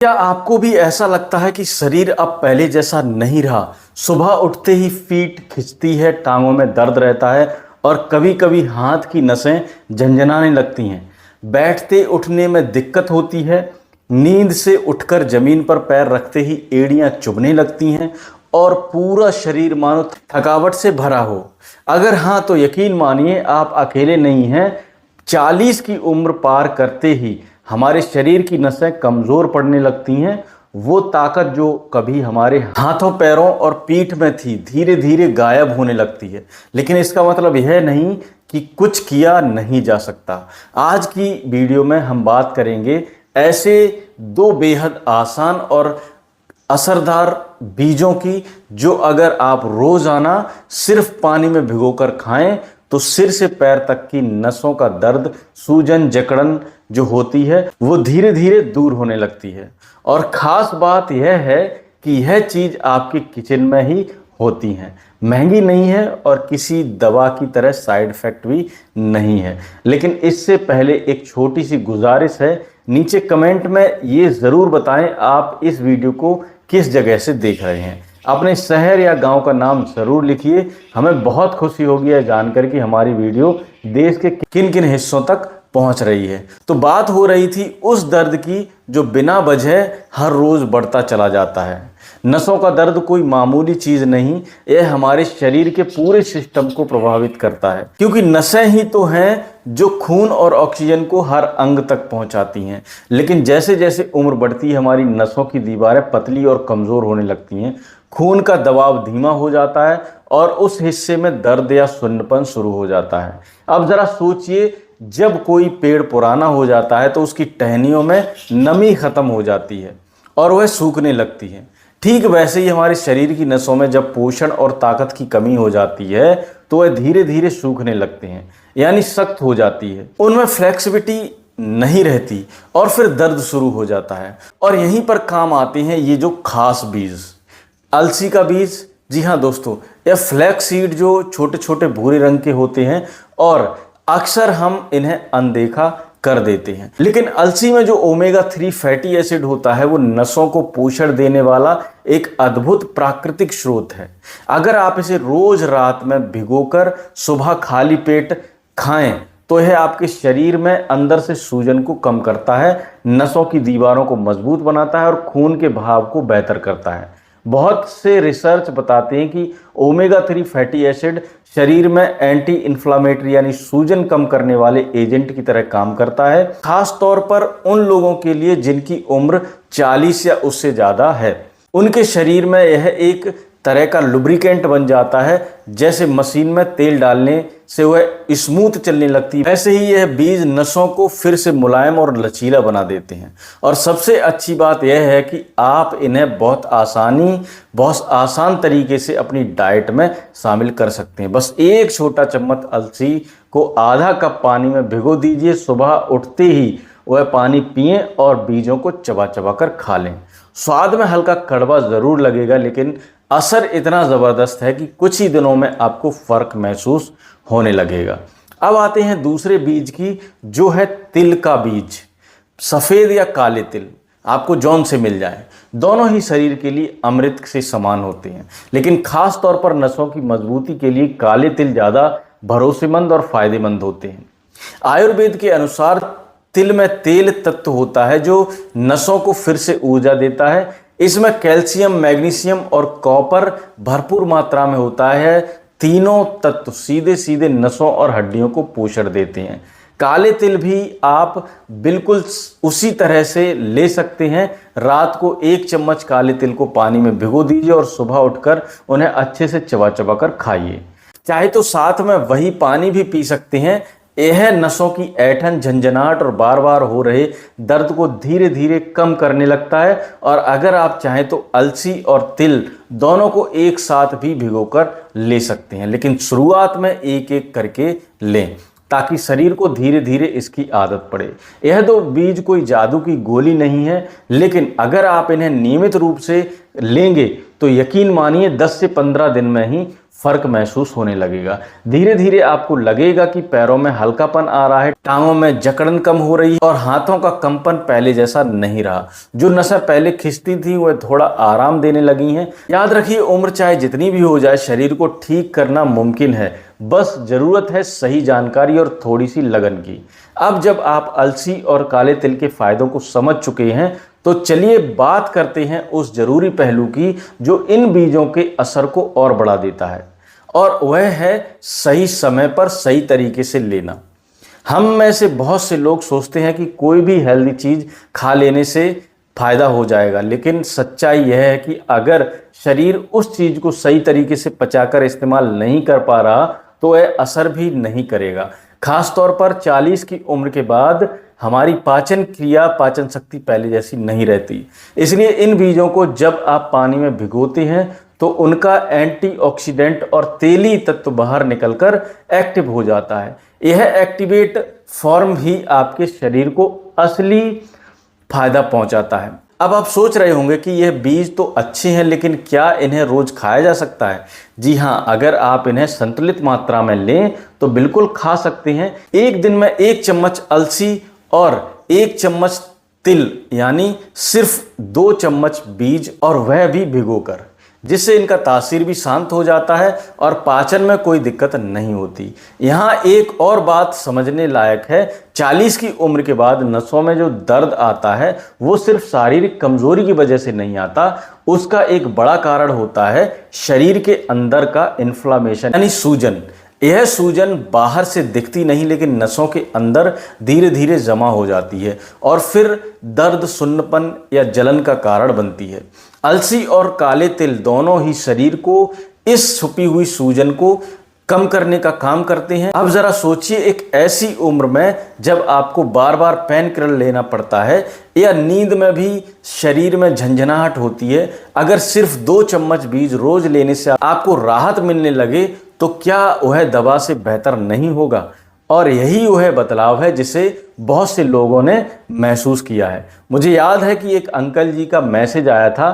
क्या आपको भी ऐसा लगता है कि शरीर अब पहले जैसा नहीं रहा? सुबह उठते ही पीठ खिंचती है, टांगों में दर्द रहता है और कभी-कभी हाथ की नसें झंझनाने लगती हैं। बैठते उठने में दिक्कत होती है, नींद से उठकर जमीन पर पैर रखते ही एड़ियां चुभने लगती हैं और पूरा शरीर मानो थकावट से भरा हो। अगर हाँ, तो यकीन मानिए आप अकेले नहीं हैं। 40 की उम्र पार करते ही हमारे शरीर की नसें कमज़ोर पड़ने लगती हैं। वो ताकत जो कभी हमारे हाथों, पैरों और पीठ में थी, धीरे धीरे गायब होने लगती है। लेकिन इसका मतलब यह नहीं कि कुछ किया नहीं जा सकता। आज की वीडियो में हम बात करेंगे ऐसे दो बेहद आसान और असरदार बीजों की, जो अगर आप रोज़ाना सिर्फ पानी में भिगोकर खाएं तो सिर से पैर तक की नसों का दर्द, सूजन, जकड़न जो होती है वो धीरे धीरे दूर होने लगती है। और ख़ास बात यह है कि यह चीज़ आपके किचन में ही होती है, महंगी नहीं है और किसी दवा की तरह साइड इफ़ेक्ट भी नहीं है। लेकिन इससे पहले एक छोटी सी गुजारिश है, नीचे कमेंट में ये ज़रूर बताएं आप इस वीडियो को किस जगह से देख रहे हैं। अपने शहर या गांव का नाम ज़रूर लिखिए। हमें बहुत खुशी होगी यह जानकर कि हमारी वीडियो देश के किन किन हिस्सों तक पहुंच रही है। तो बात हो रही थी उस दर्द की जो बिना वजह हर रोज़ बढ़ता चला जाता है। नसों का दर्द कोई मामूली चीज़ नहीं, यह हमारे शरीर के पूरे सिस्टम को प्रभावित करता है, क्योंकि नसें ही तो हैं जो खून और ऑक्सीजन को हर अंग तक पहुंचाती हैं। लेकिन जैसे जैसे उम्र बढ़ती है, हमारी नसों की दीवारें पतली और कमज़ोर होने लगती हैं, खून का दबाव धीमा हो जाता है और उस हिस्से में दर्द या सुन्नपन शुरू हो जाता है। अब ज़रा सोचिए, जब कोई पेड़ पुराना हो जाता है तो उसकी टहनियों में नमी ख़त्म हो जाती है और वह सूखने लगती है। ठीक वैसे ही हमारे शरीर की नसों में जब पोषण और ताकत की कमी हो जाती है तो वह धीरे धीरे सूखने लगते हैं, यानी सख्त हो जाती है, उनमें फ्लेक्सिबिलिटी नहीं रहती और फिर दर्द शुरू हो जाता है। और यहीं पर काम आते हैं ये जो खास बीज, अलसी का बीज। जी हाँ दोस्तों, यह फ्लैक्स सीड जो छोटे छोटे भूरे रंग के होते हैं और अक्सर हम इन्हें अनदेखा कर देते हैं। लेकिन अलसी में जो ओमेगा 3 फैटी एसिड होता है वो नसों को पोषण देने वाला एक अद्भुत प्राकृतिक स्रोत है। अगर आप इसे रोज रात में भिगोकर सुबह खाली पेट खाएं तो यह आपके शरीर में अंदर से सूजन को कम करता है, नसों की दीवारों को मजबूत बनाता है और खून के बहाव को बेहतर करता है। बहुत से रिसर्च बताते हैं कि ओमेगा 3 फैटी एसिड शरीर में एंटी इन्फ्लामेटरी यानी सूजन कम करने वाले एजेंट की तरह काम करता है, खास तौर पर उन लोगों के लिए जिनकी उम्र 40 या उससे ज़्यादा है। उनके शरीर में यह एक तरह का लुब्रिकेंट बन जाता है, जैसे मशीन में तेल डालने से वह स्मूथ चलने लगती है, वैसे ही यह बीज नसों को फिर से मुलायम और लचीला बना देते हैं। और सबसे अच्छी बात यह है कि आप इन्हें बहुत आसान तरीके से अपनी डाइट में शामिल कर सकते हैं। बस एक छोटा चम्मच अलसी को आधा कप पानी में भिगो दीजिए, सुबह उठते ही वह पानी पिएं और बीजों को चबा चबा कर खा लें। स्वाद में हल्का कड़वा ज़रूर लगेगा, लेकिन असर इतना ज़बरदस्त है कि कुछ ही दिनों में आपको फ़र्क महसूस होने लगेगा। अब आते हैं दूसरे बीज की, जो है तिल का बीज। सफ़ेद या काले तिल आपको जौन से मिल जाए, दोनों ही शरीर के लिए अमृत से समान होते हैं, लेकिन खास तौर पर नसों की मजबूती के लिए काले तिल ज़्यादा भरोसेमंद और फ़ायदेमंद होते हैं। आयुर्वेद के अनुसार तिल में तेल तत्व होता है जो नसों को फिर से ऊर्जा देता है। इसमें कैल्शियम, मैग्नीशियम और कॉपर भरपूर मात्रा में होता है। तीनों तत्व सीधे सीधे नसों और हड्डियों को पोषण देते हैं। काले तिल भी आप बिल्कुल उसी तरह से ले सकते हैं। रात को 1 चम्मच काले तिल को पानी में भिगो दीजिए और सुबह उठकर उन्हें अच्छे से चबा चबा कर खाइए। चाहे तो साथ में वही पानी भी पी सकते हैं। यह नसों की ऐंठन, झंझनाहट और बार बार हो रहे दर्द को धीरे धीरे कम करने लगता है। और अगर आप चाहें तो अलसी और तिल दोनों को एक साथ भी भिगोकर ले सकते हैं, लेकिन शुरुआत में एक एक करके लें। ताकि शरीर को धीरे धीरे इसकी आदत पड़े। यह दो बीज कोई जादू की गोली नहीं है, लेकिन अगर आप इन्हें नियमित रूप से लेंगे तो यकीन मानिए 10 से 15 दिन में ही फर्क महसूस होने लगेगा। धीरे धीरे आपको लगेगा कि पैरों में हल्कापन आ रहा है, टांगों में जकड़न कम हो रही है और हाथों का कंपन पहले जैसा नहीं रहा। जो नसें पहले खिंचती थी वह थोड़ा आराम देने लगी हैं। याद रखिए, उम्र चाहे जितनी भी हो जाए, शरीर को ठीक करना मुमकिन है। बस जरूरत है सही जानकारी और थोड़ी सी लगन की। अब जब आप अलसी और काले तिल के फायदों को समझ चुके हैं तो चलिए बात करते हैं उस जरूरी पहलू की जो इन बीजों के असर को और बढ़ा देता है, और वह है सही समय पर सही तरीके से लेना। हम में से बहुत से लोग सोचते हैं कि कोई भी हेल्दी चीज खा लेने से फायदा हो जाएगा, लेकिन सच्चाई यह है कि अगर शरीर उस चीज को सही तरीके से पचाकर इस्तेमाल नहीं कर पा रहा तो वह असर भी नहीं करेगा। खास तौर पर 40 की उम्र के बाद हमारी पाचन क्रिया, पाचन शक्ति पहले जैसी नहीं रहती। इसलिए इन बीजों को जब आप पानी में भिगोते हैं तो उनका एंटीऑक्सीडेंट और तेली तत्व बाहर निकलकर एक्टिव हो जाता है। यह एक्टिवेट फॉर्म ही आपके शरीर को असली फायदा पहुंचाता है। अब आप सोच रहे होंगे कि यह बीज तो अच्छे हैं, लेकिन क्या इन्हें रोज खाया जा सकता है? जी हाँ, अगर आप इन्हें संतुलित मात्रा में लें तो बिल्कुल खा सकते हैं। एक दिन में 1 चम्मच अलसी और 1 चम्मच तिल, यानी सिर्फ 2 चम्मच बीज, और वह भी भिगोकर, जिससे इनका तासीर भी शांत हो जाता है और पाचन में कोई दिक्कत नहीं होती। यहाँ एक और बात समझने लायक है, 40 की उम्र के बाद नसों में जो दर्द आता है वो सिर्फ शारीरिक कमजोरी की वजह से नहीं आता। उसका एक बड़ा कारण होता है शरीर के अंदर का इन्फ्लामेशन, यानी सूजन। यह सूजन बाहर से दिखती नहीं, लेकिन नसों के अंदर धीरे धीरे जमा हो जाती है और फिर दर्द, सुन्नपन या जलन का कारण बनती है। अलसी और काले तिल दोनों ही शरीर को इस छुपी हुई सूजन को कम करने का काम करते हैं। अब जरा सोचिए, एक ऐसी उम्र में जब आपको बार बार पेन किलर लेना पड़ता है या नींद में भी शरीर में झंझनाहट होती है, अगर सिर्फ 2 चम्मच बीज रोज लेने से आपको राहत मिलने लगे तो क्या वह दवा से बेहतर नहीं होगा? और यही वह बदलाव है जिसे बहुत से लोगों ने महसूस किया है। मुझे याद है कि एक अंकल जी का मैसेज आया था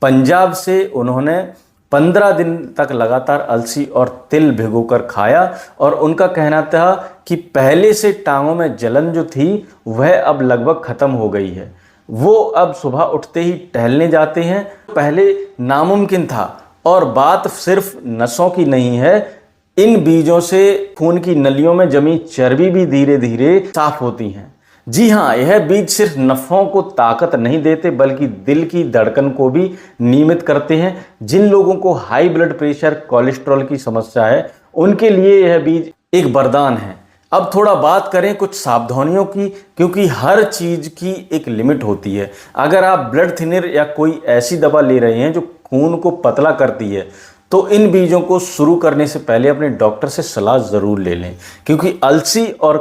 पंजाब से। उन्होंने 15 दिन तक लगातार अलसी और तिल भिगोकर खाया और उनका कहना था कि पहले से टांगों में जलन जो थी वह अब लगभग खत्म हो गई है। वो अब सुबह उठते ही टहलने जाते हैं। पहले नामुमकिन था। और बात सिर्फ नसों की नहीं है, इन बीजों से खून की नलियों में जमी चर्बी भी धीरे धीरे साफ होती हैं। जी हाँ, यह बीज सिर्फ नसों को ताकत नहीं देते बल्कि दिल की धड़कन को भी नियमित करते हैं। जिन लोगों को हाई ब्लड प्रेशर, कोलेस्ट्रॉल की समस्या है, उनके लिए यह बीज एक वरदान है। अब थोड़ा बात करें कुछ सावधानियों की, क्योंकि हर चीज की एक लिमिट होती है। अगर आप ब्लड थिनर या कोई ऐसी दवा ले रहे हैं जो खून को पतला करती है तो इन बीजों को शुरू करने से पहले अपने डॉक्टर से सलाह जरूर ले लें, क्योंकि अलसी और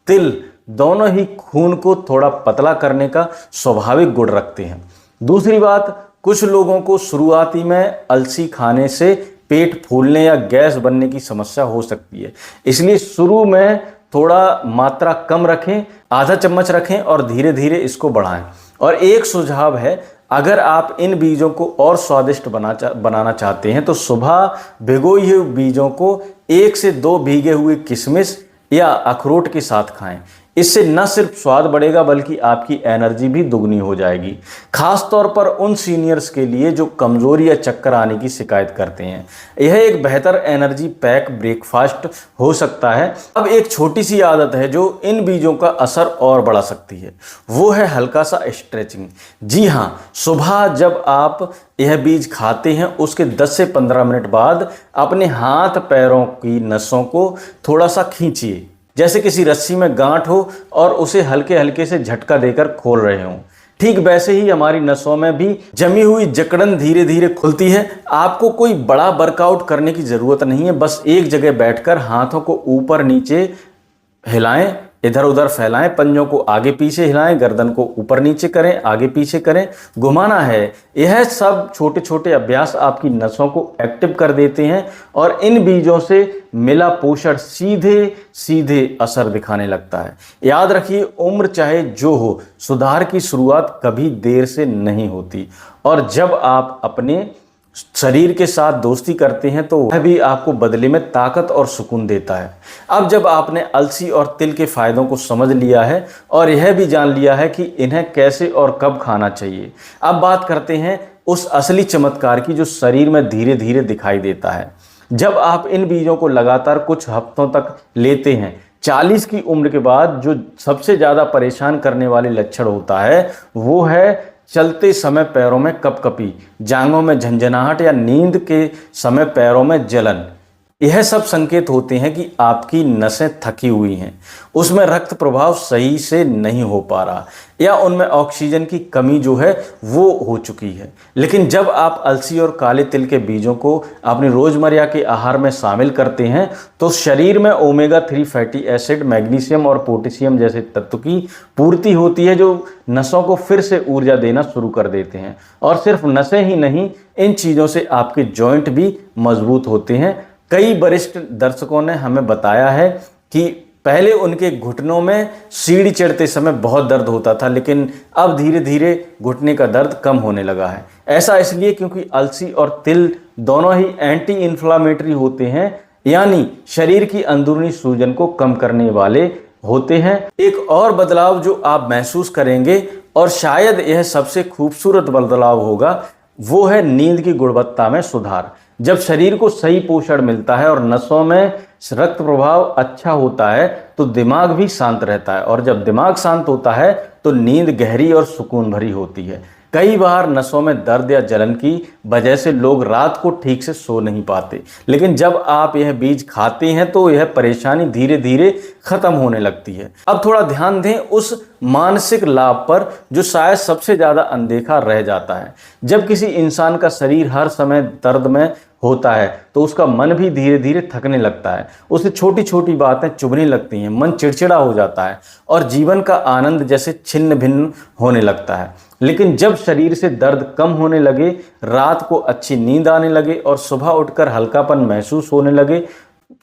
तिल दोनों ही खून को थोड़ा पतला करने का स्वाभाविक गुण रखते हैं। दूसरी बात, कुछ लोगों को शुरुआती में अलसी खाने से पेट फूलने या गैस बनने की समस्या हो सकती है, इसलिए शुरू में थोड़ा मात्रा कम रखें, आधा चम्मच रखें और धीरे धीरे इसको बढ़ाएं। और एक सुझाव है, अगर आप इन बीजों को और स्वादिष्ट बनाना चाहते हैं तो सुबह भिगोए हुए बीजों को 1 से 2 भीगे हुए किशमिश या अखरोट के साथ खाएं। इससे न सिर्फ स्वाद बढ़ेगा बल्कि आपकी एनर्जी भी दुगनी हो जाएगी। खास तौर पर उन सीनियर्स के लिए जो कमजोरी या चक्कर आने की शिकायत करते हैं, यह एक बेहतर एनर्जी पैक ब्रेकफास्ट हो सकता है। अब एक छोटी सी आदत है जो इन बीजों का असर और बढ़ा सकती है, वो है हल्का सा स्ट्रेचिंग। जी हाँ, सुबह जब आप यह बीज खाते हैं उसके 10 से 15 मिनट बाद अपने हाथ पैरों की नसों को थोड़ा सा खींचिए, जैसे किसी रस्सी में गांठ हो और उसे हल्के हल्के से झटका देकर खोल रहे हों। ठीक वैसे ही हमारी नसों में भी जमी हुई जकड़न धीरे धीरे खुलती है। आपको कोई बड़ा वर्कआउट करने की जरूरत नहीं है, बस एक जगह बैठकर हाथों को ऊपर नीचे हिलाएं इधर उधर फैलाएं, पंजों को आगे पीछे हिलाएं, गर्दन को ऊपर नीचे करें, आगे पीछे करें, घुमाना है। यह सब छोटे छोटे अभ्यास आपकी नसों को एक्टिव कर देते हैं और इन बीजों से मिला पोषण सीधे सीधे असर दिखाने लगता है। याद रखिए, उम्र चाहे जो हो, सुधार की शुरुआत कभी देर से नहीं होती। और जब आप अपने शरीर के साथ दोस्ती करते हैं तो वह भी आपको बदले में ताकत और सुकून देता है। अब जब आपने अलसी और तिल के फायदों को समझ लिया है और यह भी जान लिया है कि इन्हें कैसे और कब खाना चाहिए, अब बात करते हैं उस असली चमत्कार की जो शरीर में धीरे धीरे दिखाई देता है। जब आप इन बीजों को लगातार कुछ हफ्तों तक लेते हैं, 40 की उम्र के बाद जो सबसे ज़्यादा परेशान करने वाले लक्षण होता है वो है चलते समय पैरों में कपकपी, जांघों में झंझनाहट या नींद के समय पैरों में जलन। यह सब संकेत होते हैं कि आपकी नसें थकी हुई हैं, उसमें रक्त प्रवाह सही से नहीं हो पा रहा या उनमें ऑक्सीजन की कमी जो है वो हो चुकी है। लेकिन जब आप अलसी और काले तिल के बीजों को अपनी रोजमर्रा के आहार में शामिल करते हैं तो शरीर में ओमेगा 3 फैटी एसिड, मैग्नीशियम और पोटेशियम जैसे तत्व की पूर्ति होती है जो नसों को फिर से ऊर्जा देना शुरू कर देते हैं। और सिर्फ नसें ही नहीं, इन चीज़ों से आपके जॉइंट भी मजबूत होते हैं। कई वरिष्ठ दर्शकों ने हमें बताया है कि पहले उनके घुटनों में सीढ़ी चढ़ते समय बहुत दर्द होता था, लेकिन अब धीरे धीरे घुटने का दर्द कम होने लगा है। ऐसा इसलिए क्योंकि अलसी और तिल दोनों ही एंटी इन्फ्लामेटरी होते हैं, यानी शरीर की अंदरूनी सूजन को कम करने वाले होते हैं। एक और बदलाव जो आप महसूस करेंगे और शायद यह सबसे खूबसूरत बदलाव होगा, वो है नींद की गुणवत्ता में सुधार। जब शरीर को सही पोषण मिलता है और नसों में रक्त प्रवाह अच्छा होता है तो दिमाग भी शांत रहता है, और जब दिमाग शांत होता है तो नींद गहरी और सुकून भरी होती है। कई बार नसों में दर्द या जलन की वजह से लोग रात को ठीक से सो नहीं पाते, लेकिन जब आप यह बीज खाते हैं तो यह परेशानी धीरे धीरे खत्म होने लगती है। अब थोड़ा ध्यान दें उस मानसिक लाभ पर जो शायद सबसे ज़्यादा अनदेखा रह जाता है। जब किसी इंसान का शरीर हर समय दर्द में होता है तो उसका मन भी धीरे धीरे थकने लगता है, उसे छोटी छोटी बातें चुभने लगती हैं, मन चिड़चिड़ा हो जाता है और जीवन का आनंद जैसे छिन्न भिन्न होने लगता है। लेकिन जब शरीर से दर्द कम होने लगे, रात को अच्छी नींद आने लगे और सुबह उठकर हल्कापन महसूस होने लगे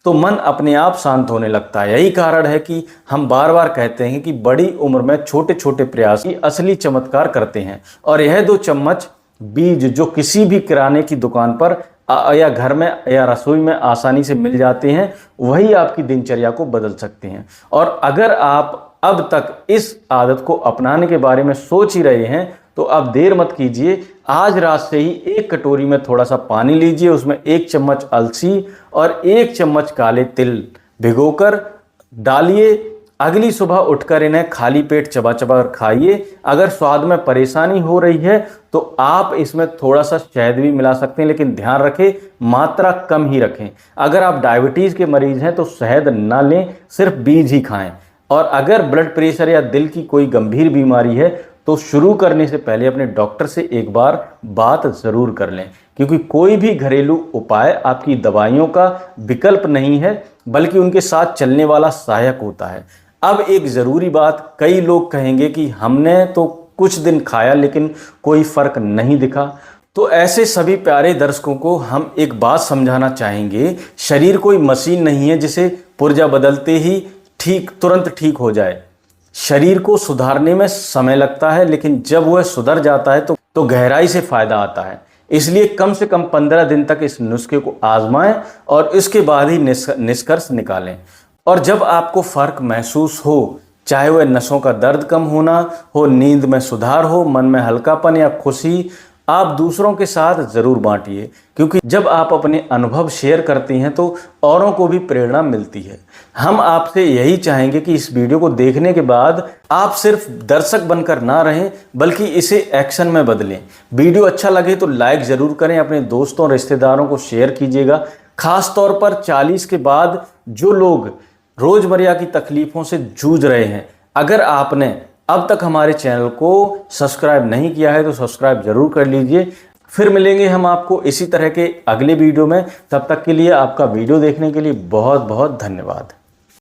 तो मन अपने आप शांत होने लगता है। यही कारण है कि हम बार बार कहते हैं कि बड़ी उम्र में छोटे छोटे प्रयास ही असली चमत्कार करते हैं। और यह 2 चम्मच बीज जो किसी भी किराने की दुकान पर या घर में या रसोई में आसानी से मिल जाते हैं, वही आपकी दिनचर्या को बदल सकते हैं। और अगर आप अब तक इस आदत को अपनाने के बारे में सोच ही रहे हैं तो अब देर मत कीजिए। आज रात से ही 1 कटोरी में थोड़ा सा पानी लीजिए, उसमें 1 चम्मच अलसी और 1 चम्मच काले तिल भिगोकर डालिए। अगली सुबह उठकर इन्हें खाली पेट चबा चबा कर खाइए। अगर स्वाद में परेशानी हो रही है तो आप इसमें थोड़ा सा शहद भी मिला सकते हैं, लेकिन ध्यान रखें मात्रा कम ही रखें। अगर आप डायबिटीज़ के मरीज हैं तो शहद ना लें, सिर्फ बीज ही खाएं। और अगर ब्लड प्रेशर या दिल की कोई गंभीर बीमारी है तो शुरू करने से पहले अपने डॉक्टर से एक बार बात ज़रूर कर लें, क्योंकि कोई भी घरेलू उपाय आपकी दवाइयों का विकल्प नहीं है, बल्कि उनके साथ चलने वाला सहायक होता है। अब एक ज़रूरी बात, कई लोग कहेंगे कि हमने तो कुछ दिन खाया लेकिन कोई फ़र्क नहीं दिखा। तो ऐसे सभी प्यारे दर्शकों को हम एक बात समझाना चाहेंगे, शरीर कोई मशीन नहीं है जिसे पुर्जा बदलते ही तुरंत ठीक हो जाए। शरीर को सुधारने में समय लगता है, लेकिन जब वह सुधर जाता है तो गहराई से फ़ायदा आता है। इसलिए कम से कम 15 दिन तक इस नुस्खे को आजमाएं और इसके बाद ही निष्कर्ष निकालें। और जब आपको फ़र्क महसूस हो, चाहे वह नसों का दर्द कम होना हो, नींद में सुधार हो, मन में हल्कापन या खुशी, आप दूसरों के साथ ज़रूर बांटिए, क्योंकि जब आप अपने अनुभव शेयर करते हैं तो औरों को भी प्रेरणा मिलती है। हम आपसे यही चाहेंगे कि इस वीडियो को देखने के बाद आप सिर्फ दर्शक बनकर ना रहें, बल्कि इसे एक्शन में बदलें। वीडियो अच्छा लगे तो लाइक ज़रूर करें, अपने दोस्तों रिश्तेदारों को शेयर कीजिएगा। खास तौर पर 40 के बाद जो लोग रोज़मर्रा की तकलीफ़ों से जूझ रहे हैं, अगर आपने अब तक हमारे चैनल को सब्सक्राइब नहीं किया है तो सब्सक्राइब जरूर कर लीजिए। फिर मिलेंगे हम आपको इसी तरह के अगले वीडियो में। तब तक के लिए आपका वीडियो देखने के लिए बहुत बहुत धन्यवाद।